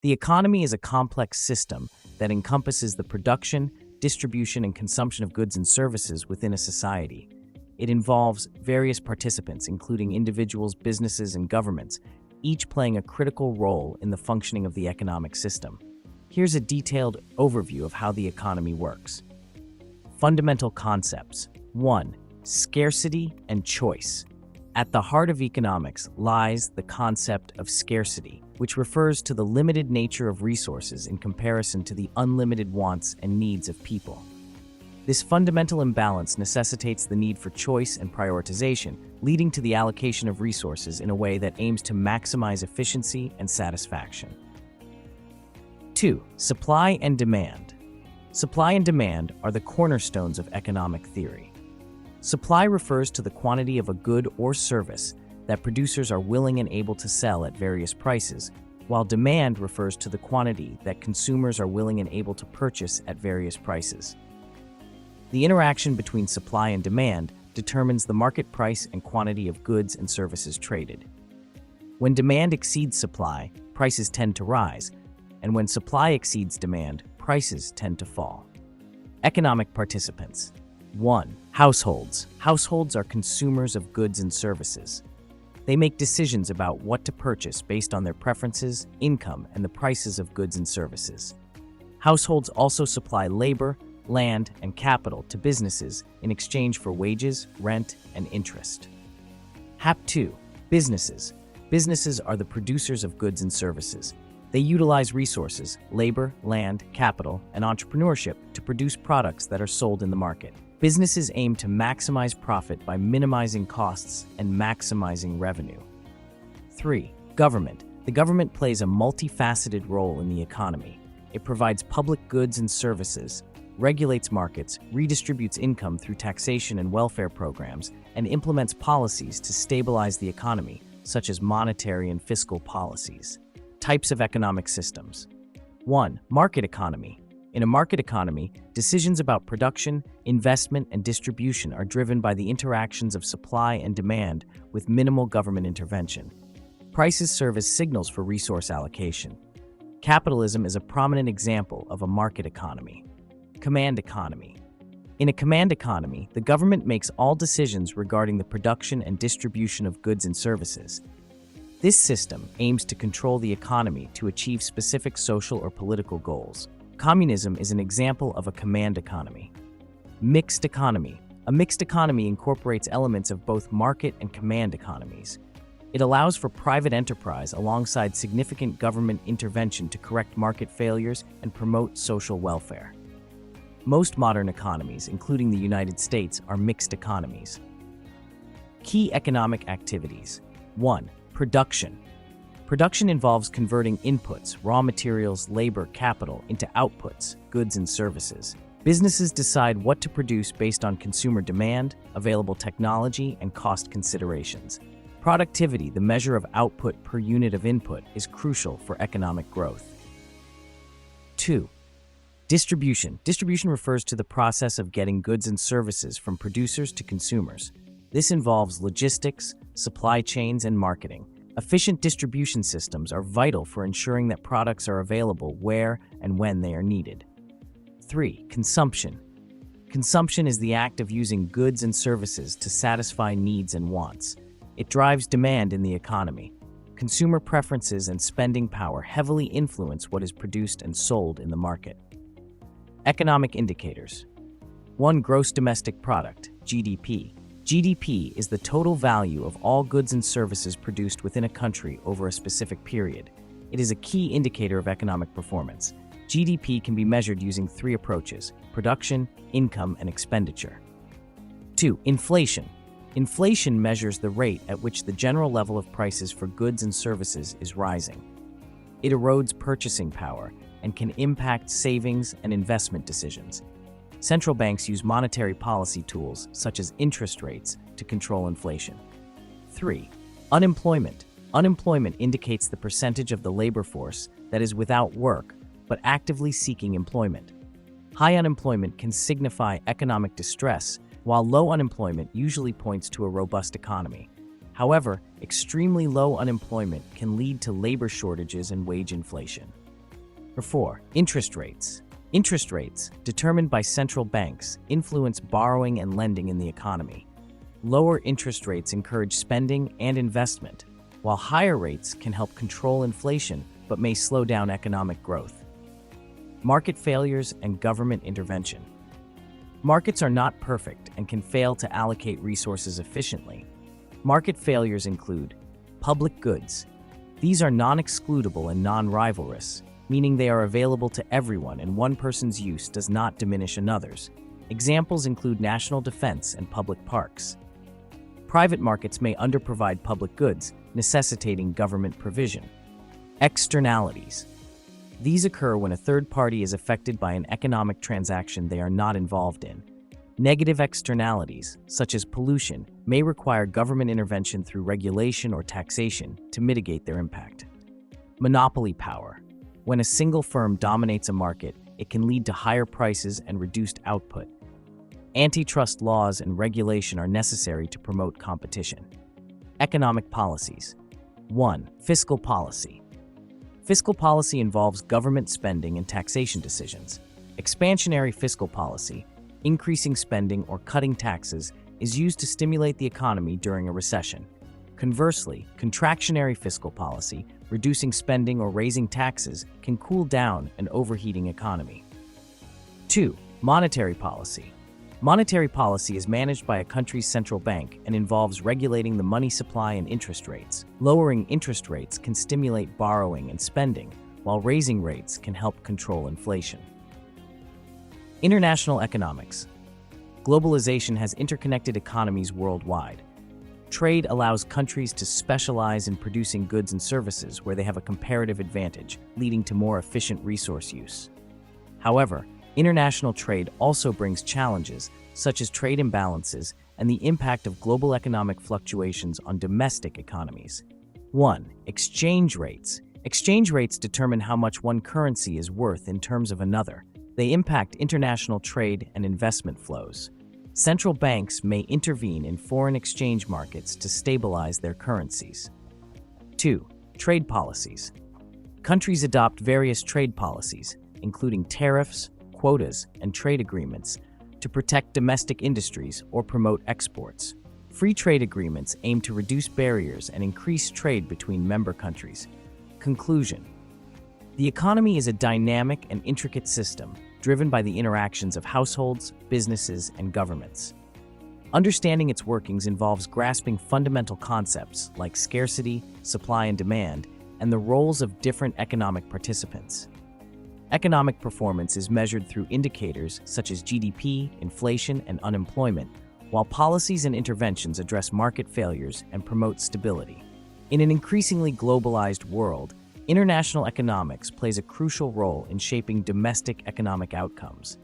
The economy is a complex system that encompasses the production, distribution, and consumption of goods and services within a society. It involves various participants, including individuals, businesses, and governments, each playing a critical role in the functioning of the economic system. Here's a detailed overview of how the economy works. Fundamental concepts. 1. Scarcity and choice. At the heart of economics lies the concept of scarcity, which refers to the limited nature of resources in comparison to the unlimited wants and needs of people. This fundamental imbalance necessitates the need for choice and prioritization, leading to the allocation of resources in a way that aims to maximize efficiency and satisfaction. 2. Supply and demand. Supply and demand are the cornerstones of economic theory. Supply refers to the quantity of a good or service that producers are willing and able to sell at various prices, while demand refers to the quantity that consumers are willing and able to purchase at various prices. The interaction between supply and demand determines the market price and quantity of goods and services traded. When demand exceeds supply, prices tend to rise, and when supply exceeds demand, prices tend to fall. Economic participants. 1. Households. Households are consumers of goods and services. They make decisions about what to purchase based on their preferences, income, and the prices of goods and services. Households also supply labor, land, and capital to businesses in exchange for wages, rent, and interest. HAP 2. Businesses. Businesses are the producers of goods and services. They utilize resources, labor, land, capital, and entrepreneurship to produce products that are sold in the market. Businesses aim to maximize profit by minimizing costs and maximizing revenue. 3. Government. The government plays a multifaceted role in the economy. It provides public goods and services, regulates markets, redistributes income through taxation and welfare programs, and implements policies to stabilize the economy, such as monetary and fiscal policies. Types of economic systems. 1. Market economy. In a market economy, decisions about production, investment, and distribution are driven by the interactions of supply and demand with minimal government intervention. Prices serve as signals for resource allocation. Capitalism is a prominent example of a market economy. Command economy. In a command economy, the government makes all decisions regarding the production and distribution of goods and services. This system aims to control the economy to achieve specific social or political goals. Communism is an example of a command economy. Mixed economy. A mixed economy incorporates elements of both market and command economies. It allows for private enterprise alongside significant government intervention to correct market failures and promote social welfare. Most modern economies, including the United States, are mixed economies. Key economic activities. 1. Production. Production involves converting inputs, raw materials, labor, capital, into outputs, goods and services. Businesses decide what to produce based on consumer demand, available technology, and cost considerations. Productivity, the measure of output per unit of input, is crucial for economic growth. 2. Distribution. Distribution refers to the process of getting goods and services from producers to consumers. This involves logistics, supply chains, and marketing. Efficient distribution systems are vital for ensuring that products are available where and when they are needed. 3. Consumption. Consumption is the act of using goods and services to satisfy needs and wants. It drives demand in the economy. Consumer preferences and spending power heavily influence what is produced and sold in the market. Economic indicators. 1. Gross domestic product, GDP. GDP is the total value of all goods and services produced within a country over a specific period. It is a key indicator of economic performance. GDP can be measured using 3 approaches: production, income, and expenditure. 2. Inflation. Inflation measures the rate at which the general level of prices for goods and services is rising. It erodes purchasing power and can impact savings and investment decisions. Central banks use monetary policy tools, such as interest rates, to control inflation. 3. Unemployment. Unemployment indicates the percentage of the labor force that is without work, but actively seeking employment. High unemployment can signify economic distress, while low unemployment usually points to a robust economy. However, extremely low unemployment can lead to labor shortages and wage inflation. Or 4. Interest rates. Interest rates, determined by central banks, influence borrowing and lending in the economy. Lower interest rates encourage spending and investment, while higher rates can help control inflation but may slow down economic growth. Market failures and government intervention. Markets are not perfect and can fail to allocate resources efficiently. Market failures include public goods. These are non-excludable and non-rivalrous, meaning they are available to everyone and one person's use does not diminish another's. Examples include national defense and public parks. Private markets may underprovide public goods, necessitating government provision. Externalities. These occur when a third party is affected by an economic transaction they are not involved in. Negative externalities, such as pollution, may require government intervention through regulation or taxation to mitigate their impact. Monopoly power. When a single firm dominates a market, it can lead to higher prices and reduced output. Antitrust laws and regulation are necessary to promote competition. Economic policies. 1. Fiscal policy. Fiscal policy involves government spending and taxation decisions. Expansionary fiscal policy, increasing spending or cutting taxes, is used to stimulate the economy during a recession. Conversely, contractionary fiscal policy, reducing spending or raising taxes, can cool down an overheating economy. 2. Monetary policy. Monetary policy is managed by a country's central bank and involves regulating the money supply and interest rates. Lowering interest rates can stimulate borrowing and spending, while raising rates can help control inflation. International economics. Globalization has interconnected economies worldwide. Trade allows countries to specialize in producing goods and services where they have a comparative advantage, leading to more efficient resource use. However, international trade also brings challenges, such as trade imbalances and the impact of global economic fluctuations on domestic economies. 1. Exchange rates. Exchange rates determine how much one currency is worth in terms of another. They impact international trade and investment flows. Central banks may intervene in foreign exchange markets to stabilize their currencies. 2. Trade policies. Countries adopt various trade policies, including tariffs, quotas, and trade agreements, to protect domestic industries or promote exports. Free trade agreements aim to reduce barriers and increase trade between member countries. Conclusion. The economy is a dynamic and intricate system driven by the interactions of households, businesses, and governments. Understanding its workings involves grasping fundamental concepts like scarcity, supply and demand, and the roles of different economic participants. Economic performance is measured through indicators such as GDP, inflation, and unemployment, while policies and interventions address market failures and promote stability. In an increasingly globalized world, international economics plays a crucial role in shaping domestic economic outcomes.